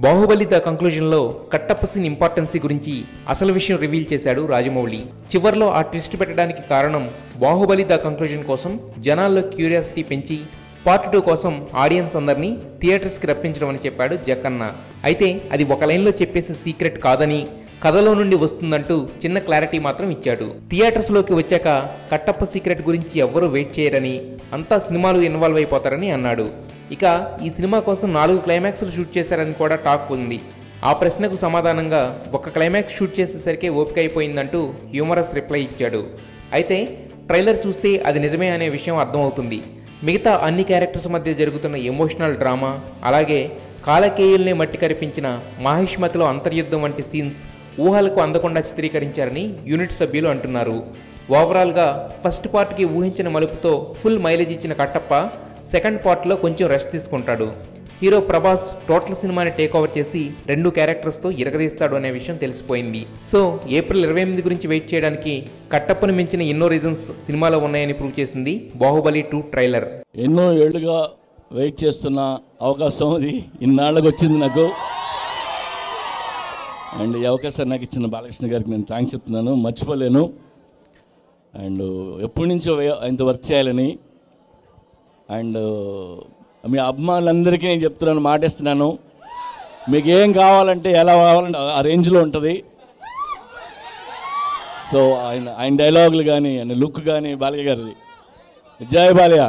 Baahubali the కంక్లూజన్లో Kattappa scene ఇంపార్టెన్సీ గురించి అసలు విషయం రివీల్ చేశాడు రాజమౌళి. చివర్లో ఆ ట్విస్ట్ పెట్టడానికి కారణం బాహుబలి ద కంక్లూజన్ కోసం జనాల్లో క్యూరియాసిటీ పెంచి పార్ట్ 2 కోసం ఆడియన్స్ అందరినీ థియేటర్స్కి రప్పించడం అని చెప్పాడు జక్కన్న. అయితే అది ఒక లైన్లో చెప్పేసే సీక్రెట్ కాదని, కథలో నుండి వస్తుందంటూ చిన్న క్లారిటీ మాత్రం ఇచ్చాడు. థియేటర్స్లోకి వచ్చాక కట్టప్ప సీక్రెట్ గురించి ఎవ్వరూ వెయిట్ చేయరని, అంతా సినిమాలు ఇన్వాల్వ్ అయిపోతారని అన్నాడు. ఇక ఈ సినిమా కోసం 4 క్లైమాక్స్లు షూట్ చేశారని కూడా టాక్ ఉంది. ఆ ప్రశ్నకు సమాధానంగా ఒక క్లైమాక్స్ షూట్ చేసేసరికి ఓపిక అయిపోయిందంటూ హ్యూమరస్ రిప్లై ఇచ్చాడు. అయితే ట్రైలర్ చూస్తే అది నిజమే అనే విషయం అర్థమవుతుంది. మిగతా అన్ని క్యారెక్టర్స్ మధ్య జరుగుతున్న ఎమోషనల్ డ్రామా, అలాగే కాలకేయుల్ని మట్టి కరిపించిన మాహిష్మతిలో అంతర్యుద్ధం వంటి సీన్స్ ఊహలకు అందకుండా చిత్రీకరించారని యూనిట్ సభ్యులు అంటున్నారు. ఓవరాల్గా ఫస్ట్ పార్ట్కి ఊహించిన మలుపుతో ఫుల్ మైలేజ్ ఇచ్చిన కట్టప్ప సెకండ్ పార్ట్లో కొంచెం రెస్ట్ తీసుకుంటాడు. హీరో ప్రభాస్ టోటల్ సినిమాని టేక్ ఓవర్ చేసి 2 క్యారెక్టర్స్తో ఇరగదీస్తాడు అనే విషయం తెలిసిపోయింది. సో ఏప్రిల్ 28 గురించి వెయిట్ చేయడానికి కట్టప్పను మించిన ఎన్నో రీజన్స్ సినిమాలో ఉన్నాయని ప్రూవ్ చేసింది బాహుబలి 2 ట్రైలర్. ఎన్నో ఏళ్లుగా వెయిట్ చేస్తున్న అవకాశం అది ఇన్నాళ్ళకి వచ్చింది నాకు. అండ్ ఈ అవకాశాన్ని నాకు ఇచ్చిన బాలకృష్ణ గారికి నేను థ్యాంక్స్ చెప్తున్నాను, మర్చిపోలేను. అండ్ ఎప్పటి నుంచో ఆయనతో వర్క్ చేయాలని. అండ్ మీ అభిమానులందరికీ నేను చెప్తున్నాను, మాటిస్తున్నాను, మీకు ఏం కావాలంటే ఎలా కావాలంటే ఆ రేంజ్లో ఉంటుంది. సో ఆయన డైలాగులు కానీ ఆయన లుక్ కానీ బాలయ్య గారిది. జై బాలయ్య.